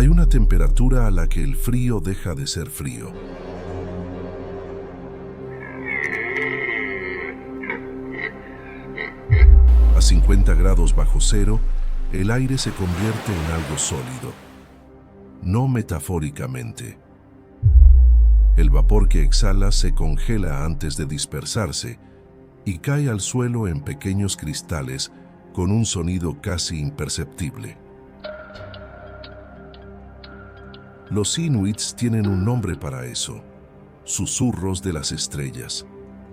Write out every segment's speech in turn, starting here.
Hay una temperatura a la que el frío deja de ser frío. A 50 grados bajo cero, el aire se convierte en algo sólido. No metafóricamente. El vapor que exhala se congela antes de dispersarse y cae al suelo en pequeños cristales con un sonido casi imperceptible. Los inuits tienen un nombre para eso: susurros de las estrellas.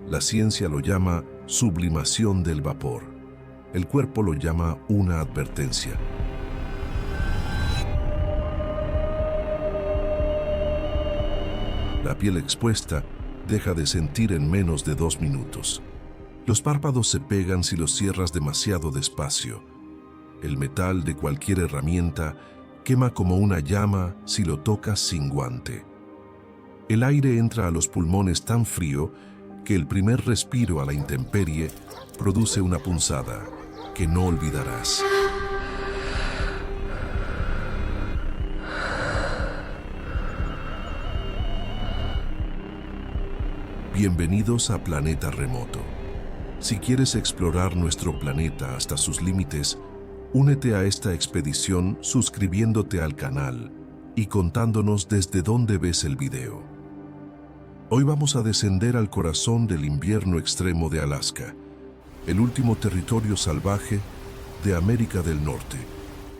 La ciencia lo llama sublimación del vapor. El cuerpo lo llama una advertencia. La piel expuesta deja de sentir en menos de 2 minutos. Los párpados se pegan si los cierras demasiado despacio. El metal de cualquier herramienta quema como una llama si lo tocas sin guante. El aire entra a los pulmones tan frío que el primer respiro a la intemperie produce una punzada que no olvidarás. Bienvenidos a Planeta Remoto. Si quieres explorar nuestro planeta hasta sus límites, únete a esta expedición suscribiéndote al canal y contándonos desde dónde ves el video. Hoy vamos a descender al corazón del invierno extremo de Alaska, el último territorio salvaje de América del Norte,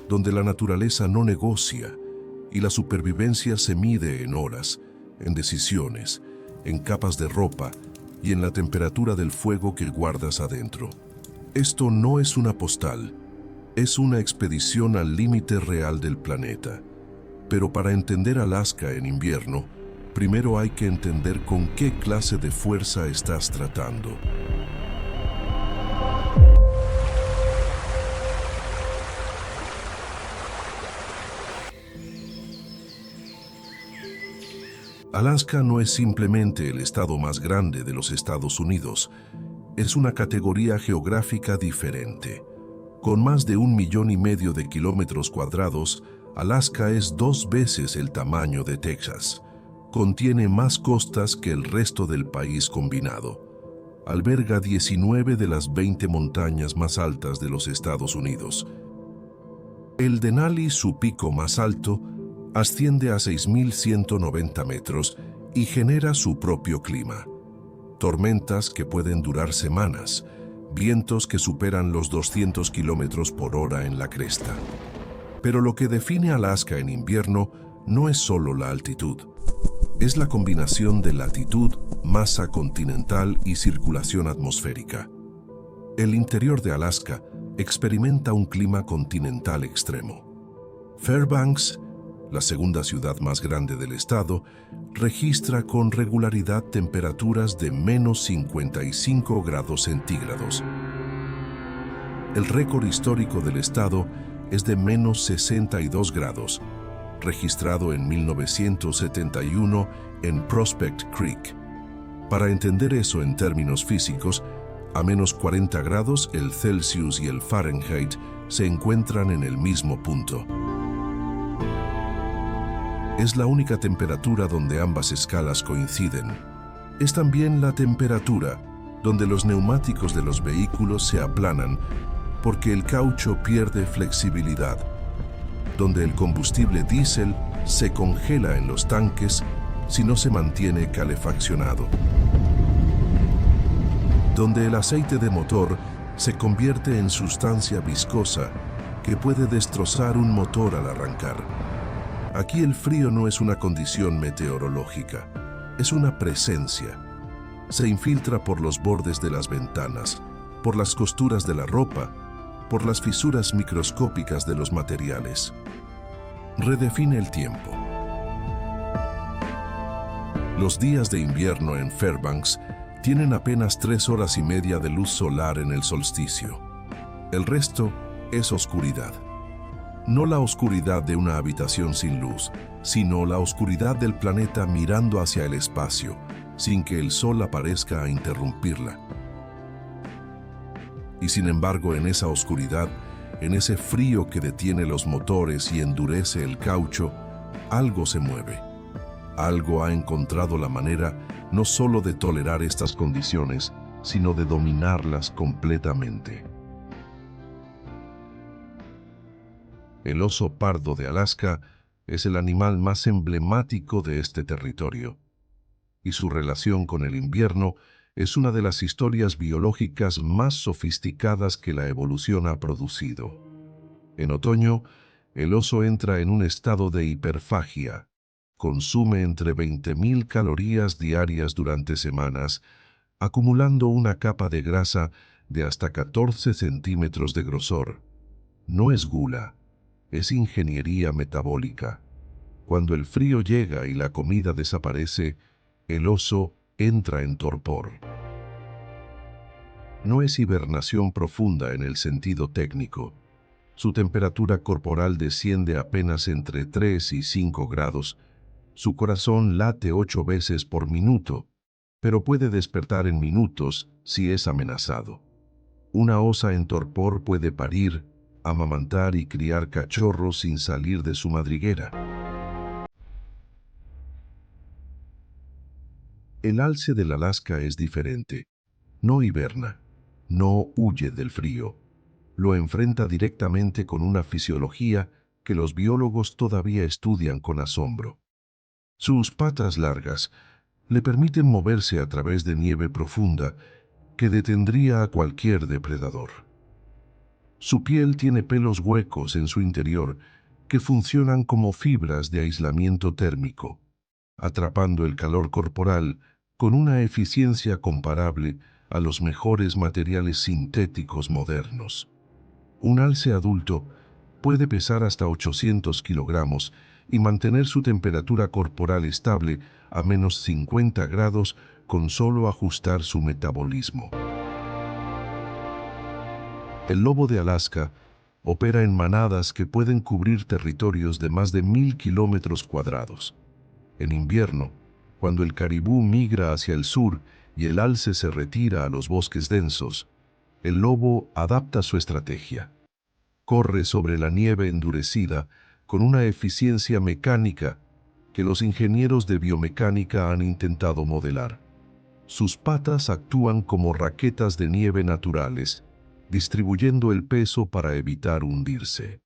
donde la naturaleza no negocia y la supervivencia se mide en horas, en decisiones, en capas de ropa y en la temperatura del fuego que guardas adentro. Esto no es una postal, es una expedición al límite real del planeta. Pero para entender Alaska en invierno, primero hay que entender con qué clase de fuerza estás tratando. Alaska no es simplemente el estado más grande de los Estados Unidos, es una categoría geográfica diferente. Con más de 1,5 millones de kilómetros cuadrados, Alaska es 2 veces el tamaño de Texas. Contiene más costas que el resto del país combinado. Alberga 19 de las 20 montañas más altas de los Estados Unidos. El Denali, su pico más alto, asciende a 6.190 metros y genera su propio clima. Tormentas que pueden durar semanas, vientos que superan los 200 kilómetros por hora en la cresta. Pero lo que define Alaska en invierno no es solo la altitud. Es la combinación de latitud, masa continental y circulación atmosférica. El interior de Alaska experimenta un clima continental extremo. Fairbanks, la segunda ciudad más grande del estado, registra con regularidad temperaturas de menos 55 grados centígrados. El récord histórico del estado es de menos 62 grados, registrado en 1971 en Prospect Creek. Para entender eso en términos físicos, a menos 40 grados el Celsius y el Fahrenheit se encuentran en el mismo punto. Es la única temperatura donde ambas escalas coinciden. Es también la temperatura donde los neumáticos de los vehículos se aplanan porque el caucho pierde flexibilidad, donde el combustible diésel se congela en los tanques si no se mantiene calefaccionado, donde el aceite de motor se convierte en sustancia viscosa que puede destrozar un motor al arrancar. Aquí el frío no es una condición meteorológica, es una presencia. Se infiltra por los bordes de las ventanas, por las costuras de la ropa, por las fisuras microscópicas de los materiales. Redefine el tiempo. Los días de invierno en Fairbanks tienen apenas 3 horas y media de luz solar en el solsticio. El resto es oscuridad. No la oscuridad de una habitación sin luz, sino la oscuridad del planeta mirando hacia el espacio, sin que el sol aparezca a interrumpirla. Y sin embargo, en esa oscuridad, en ese frío que detiene los motores y endurece el caucho, Algo se mueve. Algo ha encontrado la manera no solo de tolerar estas condiciones, sino de dominarlas completamente. El oso pardo de Alaska es el animal más emblemático de este territorio, y su relación con el invierno es una de las historias biológicas más sofisticadas que la evolución ha producido. En otoño, el oso entra en un estado de hiperfagia. Consume entre 20.000 calorías diarias durante semanas, acumulando una capa de grasa de hasta 14 centímetros de grosor. No es gula, es ingeniería metabólica. Cuando el frío llega y la comida desaparece, el oso entra en torpor. No es hibernación profunda en el sentido técnico. Su temperatura corporal desciende apenas entre 3 y 5 grados. Su corazón late 8 veces por minuto, pero puede despertar en minutos si es amenazado. Una osa en torpor puede parir, amamantar y criar cachorros sin salir de su madriguera. El alce del Alaska es diferente. No hiberna, no huye del frío. Lo enfrenta directamente con una fisiología que los biólogos todavía estudian con asombro. Sus patas largas le permiten moverse a través de nieve profunda que detendría a cualquier depredador. Su piel tiene pelos huecos en su interior que funcionan como fibras de aislamiento térmico, atrapando el calor corporal con una eficiencia comparable a los mejores materiales sintéticos modernos. Un alce adulto puede pesar hasta 800 kilogramos y mantener su temperatura corporal estable a menos 50 grados con solo ajustar su metabolismo. El lobo de Alaska opera en manadas que pueden cubrir territorios de más de 1.000 kilómetros cuadrados. En invierno, cuando el caribú migra hacia el sur y el alce se retira a los bosques densos, el lobo adapta su estrategia. Corre sobre la nieve endurecida con una eficiencia mecánica que los ingenieros de biomecánica han intentado modelar. Sus patas actúan como raquetas de nieve naturales, distribuyendo el peso para evitar hundirse.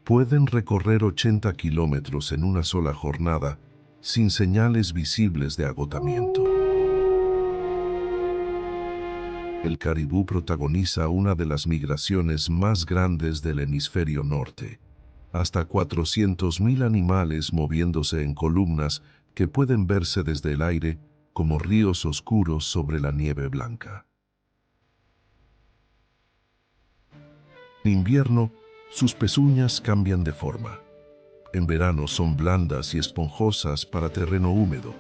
Pueden recorrer 80 kilómetros en una sola jornada, sin señales visibles de agotamiento. El caribú protagoniza una de las migraciones más grandes del hemisferio norte. Hasta 400.000 animales moviéndose en columnas que pueden verse desde el aire como ríos oscuros sobre la nieve blanca. En invierno, sus pezuñas cambian de forma. En verano son blandas y esponjosas para terreno húmedo.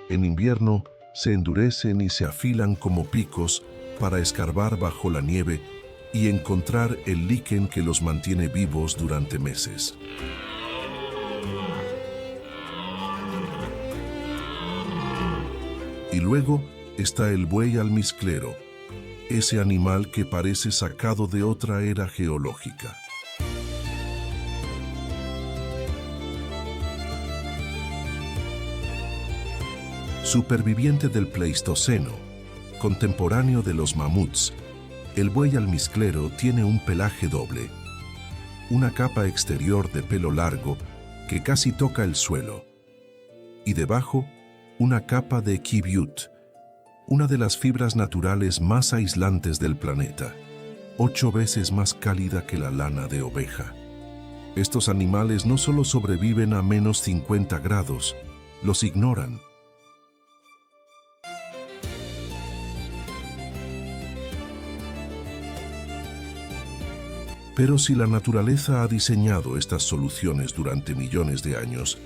En invierno se endurecen y se afilan como picos para escarbar bajo la nieve y encontrar el líquen que los mantiene vivos durante meses. Y luego está el buey almizclero, ese animal que parece sacado de otra era geológica. Superviviente del Pleistoceno, contemporáneo de los mamuts, el buey almizclero tiene un pelaje doble, una capa exterior de pelo largo que casi toca el suelo, y debajo una capa de kibiut, una de las fibras naturales más aislantes del planeta, 8 veces más cálida que la lana de oveja. Estos animales no solo sobreviven a menos 50 grados, los ignoran. Pero si la naturaleza ha diseñado estas soluciones durante millones de años,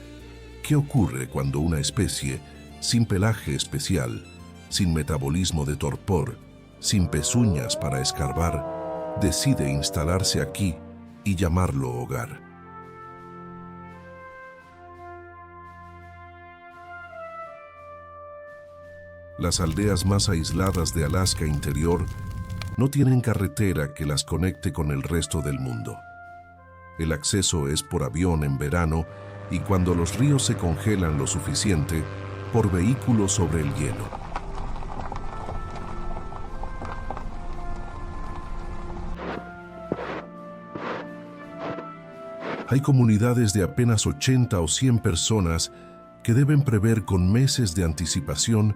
¿qué ocurre cuando una especie, sin pelaje especial, sin metabolismo de torpor, sin pezuñas para escarbar, decide instalarse aquí y llamarlo hogar? Las aldeas más aisladas de Alaska interior no tienen carretera que las conecte con el resto del mundo. El acceso es por avión en verano y cuando los ríos se congelan lo suficiente, por vehículos sobre el hielo. Hay comunidades de apenas 80 o 100 personas que deben prever con meses de anticipación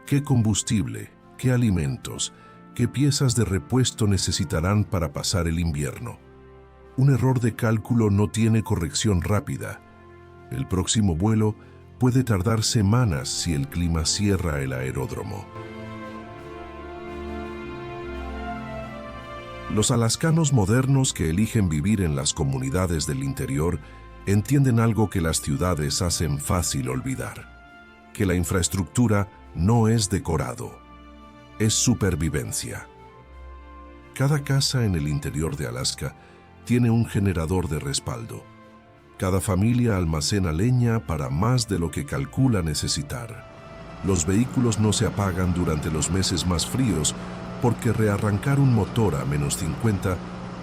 qué combustible, qué alimentos, qué piezas de repuesto necesitarán para pasar el invierno. Un error de cálculo no tiene corrección rápida. El próximo vuelo puede tardar semanas si el clima cierra el aeródromo. Los alaskanos modernos que eligen vivir en las comunidades del interior entienden algo que las ciudades hacen fácil olvidar: que la infraestructura no es decorado, es supervivencia. Cada casa en el interior de Alaska tiene un generador de respaldo. Cada familia almacena leña para más de lo que calcula necesitar. Los vehículos no se apagan durante los meses más fríos porque rearrancar un motor a -50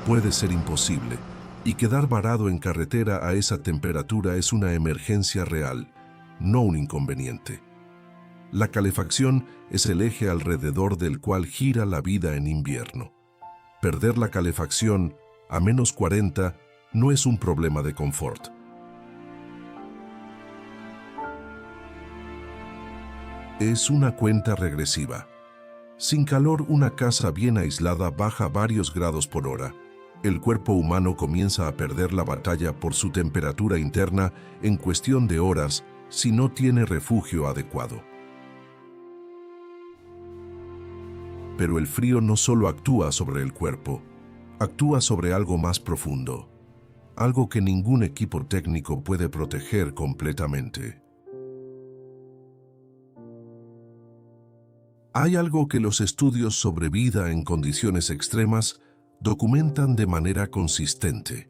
puede ser imposible, y quedar varado en carretera a esa temperatura es una emergencia real, no un inconveniente. La calefacción es el eje alrededor del cual gira la vida en invierno. Perder la calefacción a -40 no es un problema de confort. Es una cuenta regresiva. Sin calor, una casa bien aislada baja varios grados por hora. El cuerpo humano comienza a perder la batalla por su temperatura interna en cuestión de horas si no tiene refugio adecuado. Pero el frío no solo actúa sobre el cuerpo, actúa sobre algo más profundo, algo que ningún equipo técnico puede proteger completamente. Hay algo que los estudios sobre vida en condiciones extremas documentan de manera consistente.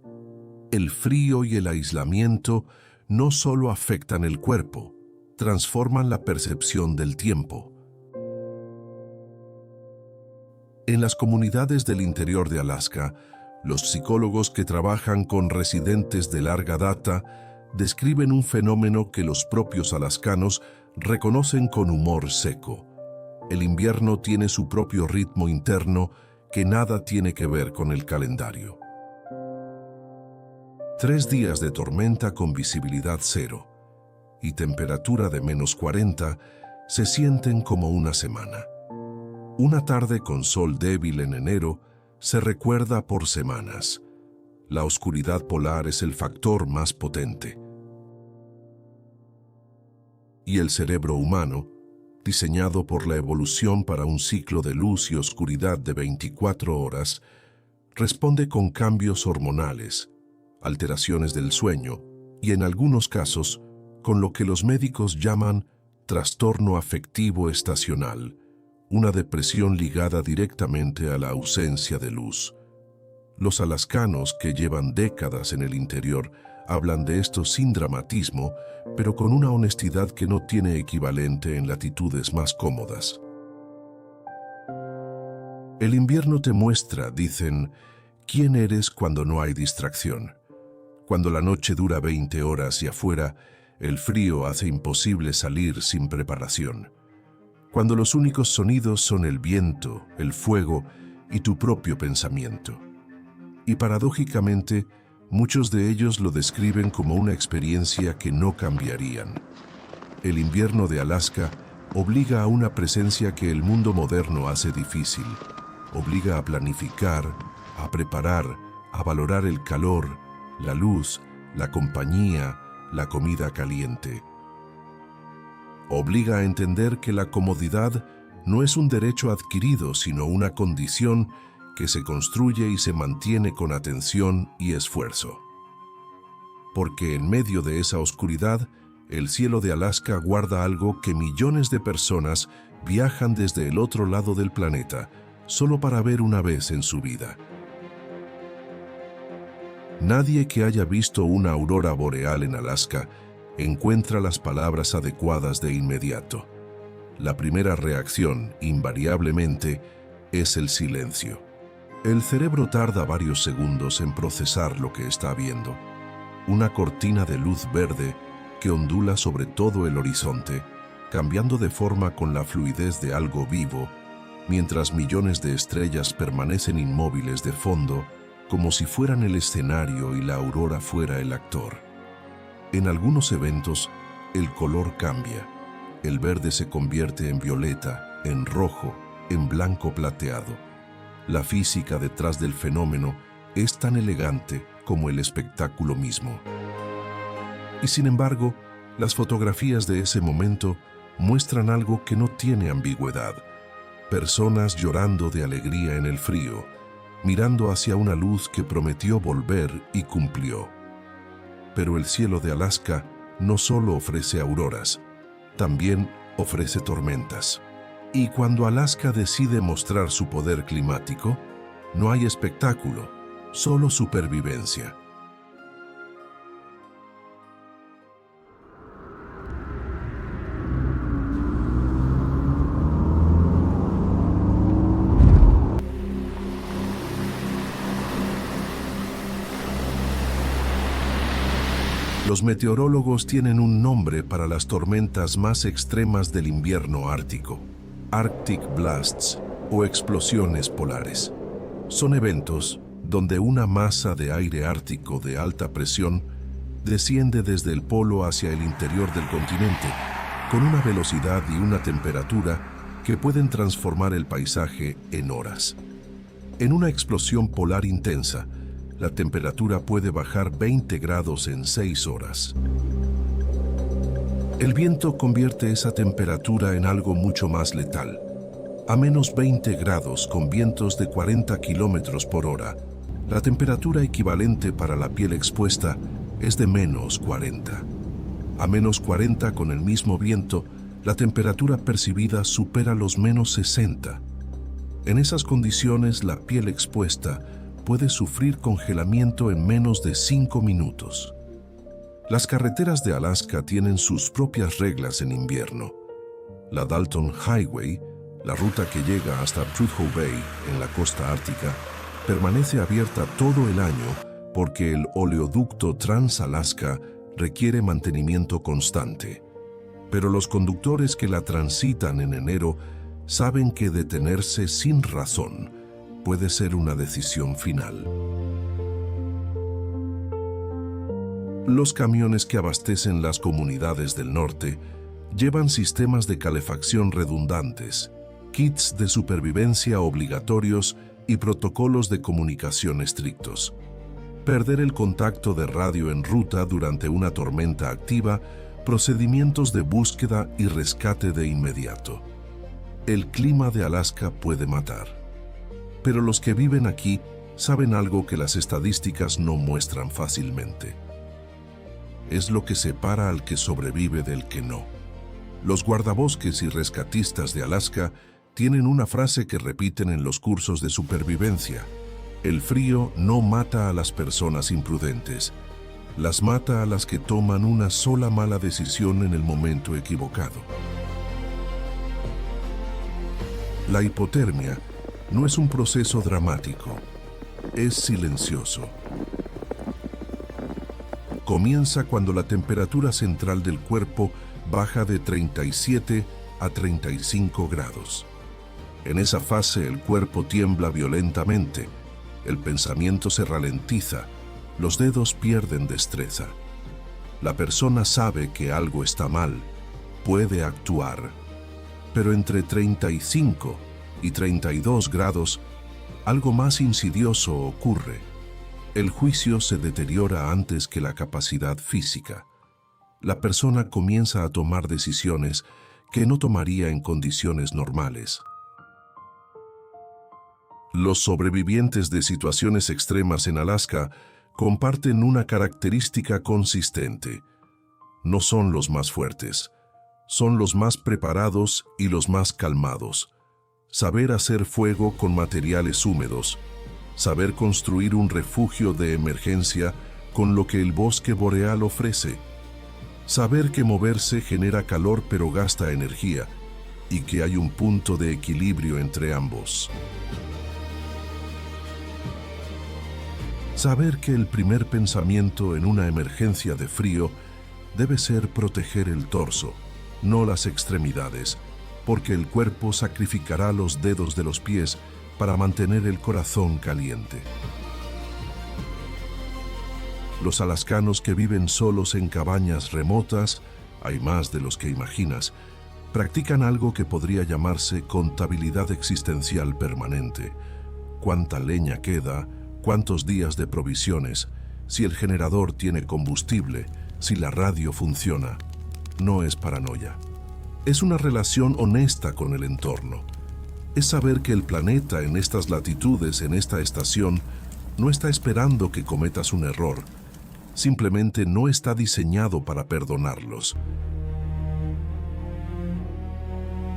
El frío y el aislamiento no solo afectan el cuerpo, transforman la percepción del tiempo. En las comunidades del interior de Alaska, los psicólogos que trabajan con residentes de larga data describen un fenómeno que los propios alaskanos reconocen con humor seco. El invierno tiene su propio ritmo interno que nada tiene que ver con el calendario. 3 días de tormenta con visibilidad cero y temperatura de -40 se sienten como una semana. Una tarde con sol débil en enero se recuerda por semanas. La oscuridad polar es el factor más potente. Y el cerebro humano, diseñado por la evolución para un ciclo de luz y oscuridad de 24 horas, responde con cambios hormonales, alteraciones del sueño y, en algunos casos, con lo que los médicos llaman trastorno afectivo estacional, una depresión ligada directamente a la ausencia de luz. Los alaskanos, que llevan décadas en el interior, hablan de esto sin dramatismo, pero con una honestidad que no tiene equivalente en latitudes más cómodas. El invierno te muestra, dicen, quién eres cuando no hay distracción. Cuando la noche dura 20 horas y afuera, el frío hace imposible salir sin preparación. Cuando los únicos sonidos son el viento, el fuego y tu propio pensamiento. Y paradójicamente, muchos de ellos lo describen como una experiencia que no cambiarían. El invierno de Alaska obliga a una presencia que el mundo moderno hace difícil. Obliga a planificar, a preparar, a valorar el calor, la luz, la compañía, la comida caliente. Obliga a entender que la comodidad no es un derecho adquirido, sino una condición que se construye y se mantiene con atención y esfuerzo. Porque en medio de esa oscuridad, el cielo de Alaska guarda algo que millones de personas viajan desde el otro lado del planeta solo para ver una vez en su vida. Nadie que haya visto una aurora boreal en Alaska encuentra las palabras adecuadas de inmediato. La primera reacción, invariablemente, es el silencio. El cerebro tarda varios segundos en procesar lo que está viendo. una cortina de luz verde que ondula sobre todo el horizonte, cambiando de forma con la fluidez de algo vivo, mientras millones de estrellas permanecen inmóviles de fondo, como si fueran el escenario y la aurora fuera el actor. En algunos eventos, el color cambia. El verde se convierte en violeta, en rojo, en blanco plateado. La física detrás del fenómeno es tan elegante como el espectáculo mismo. Y sin embargo, las fotografías de ese momento muestran algo que no tiene ambigüedad. Personas llorando de alegría en el frío, mirando hacia una luz que prometió volver y cumplió. Pero el cielo de Alaska no solo ofrece auroras, también ofrece tormentas. Y cuando Alaska decide mostrar su poder climático, no hay espectáculo, solo supervivencia. Los meteorólogos tienen un nombre para las tormentas más extremas del invierno ártico: Arctic Blasts o explosiones polares. Son eventos donde una masa de aire ártico de alta presión desciende desde el polo hacia el interior del continente, con una velocidad y una temperatura que pueden transformar el paisaje en horas. En una explosión polar intensa, la temperatura puede bajar 20 grados en 6 horas. El viento convierte esa temperatura en algo mucho más letal. A menos 20 grados con vientos de 40 kilómetros por hora, la temperatura equivalente para la piel expuesta es de menos 40. A menos 40 con el mismo viento, la temperatura percibida supera los menos 60. En esas condiciones, la piel expuesta puede sufrir congelamiento en menos de 5 minutos. Las carreteras de Alaska tienen sus propias reglas en invierno. La Dalton Highway, la ruta que llega hasta Prudhoe Bay en la costa ártica, permanece abierta todo el año porque el oleoducto Trans-Alaska requiere mantenimiento constante. Pero los conductores que la transitan en enero saben que detenerse sin razón puede ser una decisión final. Los camiones que abastecen las comunidades del norte llevan sistemas de calefacción redundantes, kits de supervivencia obligatorios y protocolos de comunicación estrictos. Perder el contacto de radio en ruta durante una tormenta activa, procedimientos de búsqueda y rescate de inmediato. El clima de Alaska puede matar. Pero los que viven aquí saben algo que las estadísticas no muestran fácilmente. Es lo que separa al que sobrevive del que no. Los guardabosques y rescatistas de Alaska tienen una frase que repiten en los cursos de supervivencia: el frío no mata a las personas imprudentes, las mata a las que toman una sola mala decisión en el momento equivocado. La hipotermia no es un proceso dramático, es silencioso. Comienza cuando la temperatura central del cuerpo baja de 37 a 35 grados. En esa fase el cuerpo tiembla violentamente, el pensamiento se ralentiza, los dedos pierden destreza. La persona sabe que algo está mal, puede actuar, pero entre 35 y 32 grados, algo más insidioso ocurre. El juicio se deteriora antes que la capacidad física. La persona comienza a tomar decisiones que no tomaría en condiciones normales. Los sobrevivientes de situaciones extremas en Alaska comparten una característica consistente. No son los más fuertes, son los más preparados y los más calmados. Saber hacer fuego con materiales húmedos, saber construir un refugio de emergencia con lo que el bosque boreal ofrece, saber que moverse genera calor pero gasta energía y que hay un punto de equilibrio entre ambos. Saber que el primer pensamiento en una emergencia de frío debe ser proteger el torso, no las extremidades, porque el cuerpo sacrificará los dedos de los pies para mantener el corazón caliente. Los alascanos que viven solos en cabañas remotas, hay más de los que imaginas, practican algo que podría llamarse contabilidad existencial permanente. ¿Cuánta leña queda? ¿Cuántos días de provisiones? Si el generador tiene combustible, si la radio funciona. No es paranoia. Es una relación honesta con el entorno. Es saber que el planeta en estas latitudes, en esta estación, no está esperando que cometas un error. Simplemente no está diseñado para perdonarlos.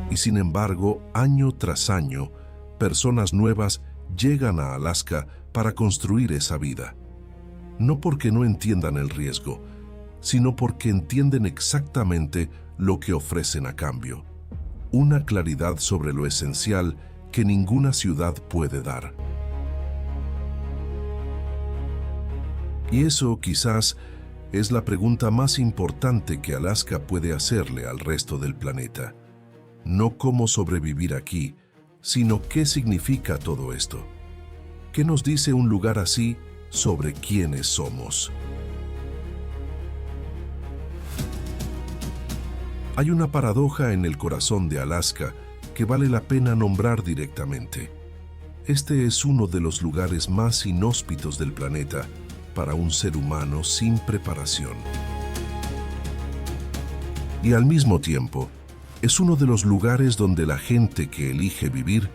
Y sin embargo, año tras año, personas nuevas llegan a Alaska para construir esa vida. No porque no entiendan el riesgo, sino porque entienden exactamente lo que ofrecen a cambio. Una claridad sobre lo esencial que ninguna ciudad puede dar. Y eso quizás es la pregunta más importante que Alaska puede hacerle al resto del planeta. No cómo sobrevivir aquí, sino qué significa todo esto. ¿Qué nos dice un lugar así sobre quiénes somos? Hay una paradoja en el corazón de Alaska que vale la pena nombrar directamente. Este es uno de los lugares más inhóspitos del planeta para un ser humano sin preparación. Y al mismo tiempo, es uno de los lugares donde la gente que elige vivir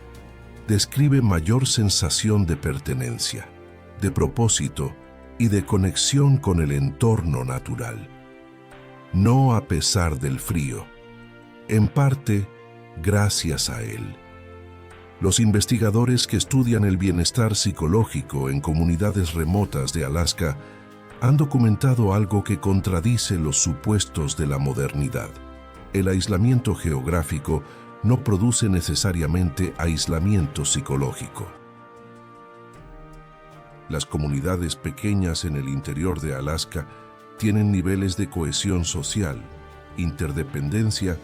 describe mayor sensación de pertenencia, de propósito y de conexión con el entorno natural. No a pesar del frío, en parte gracias a él. Los investigadores que estudian el bienestar psicológico en comunidades remotas de Alaska han documentado algo que contradice los supuestos de la modernidad. El aislamiento geográfico no produce necesariamente aislamiento psicológico. Las comunidades pequeñas en el interior de Alaska tienen niveles de cohesión social, interdependencia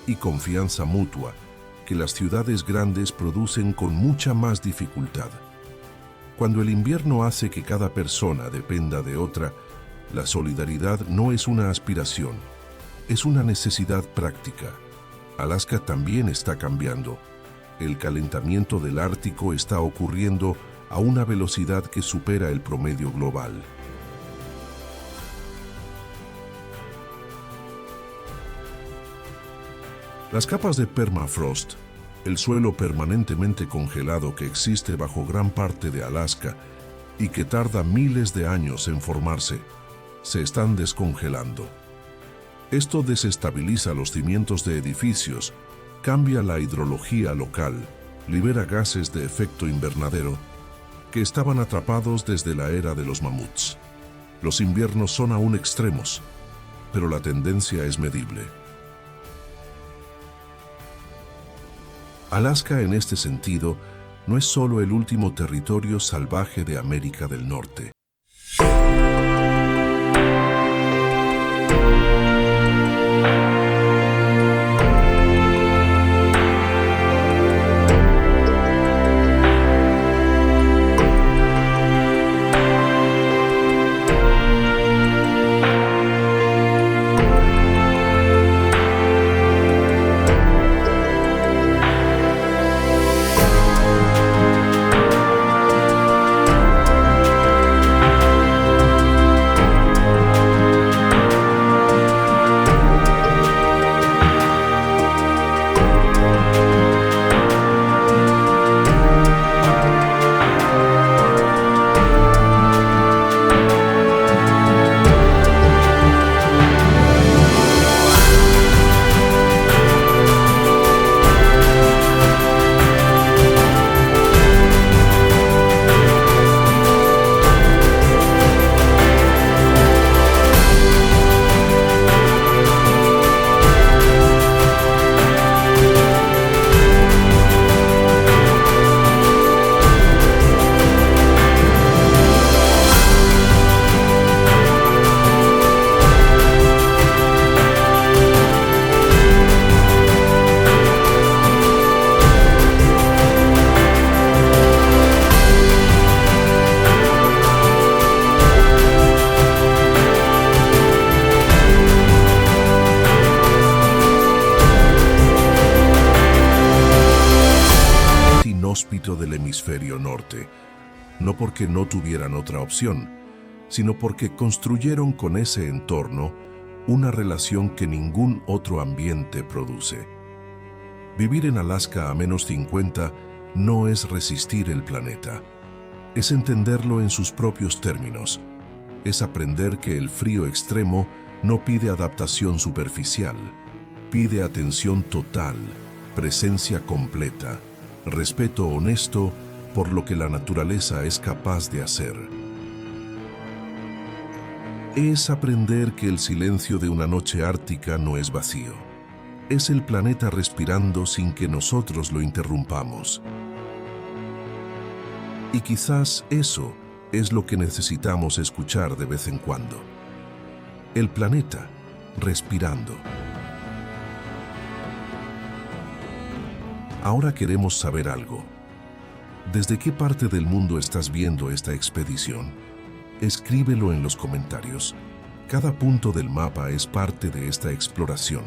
y confianza mutua que las ciudades grandes producen con mucha más dificultad. Cuando el invierno hace que cada persona dependa de otra, la solidaridad no es una aspiración, es una necesidad práctica. Alaska también está cambiando. El calentamiento del Ártico está ocurriendo a una velocidad que supera el promedio global. Las capas de permafrost, el suelo permanentemente congelado que existe bajo gran parte de Alaska y que tarda miles de años en formarse, se están descongelando. Esto desestabiliza los cimientos de edificios, cambia la hidrología local, libera gases de efecto invernadero que estaban atrapados desde la era de los mamuts. Los inviernos son aún extremos, pero la tendencia es medible. Alaska, en este sentido, no es solo el último territorio salvaje de América del Norte. hemisferio norte, no porque no tuvieran otra opción, sino porque construyeron con ese entorno una relación que ningún otro ambiente produce. Vivir en Alaska a -50 no es resistir el planeta, es entenderlo en sus propios términos, es aprender que el frío extremo no pide adaptación superficial, pide atención total, presencia completa, respeto honesto por lo que la naturaleza es capaz de hacer. Es aprender que el silencio de una noche ártica no es vacío. Es el planeta respirando sin que nosotros lo interrumpamos. Y quizás eso es lo que necesitamos escuchar de vez en cuando. El planeta respirando. Ahora queremos saber algo. ¿Desde qué parte del mundo estás viendo esta expedición? Escríbelo en los comentarios. Cada punto del mapa es parte de esta exploración.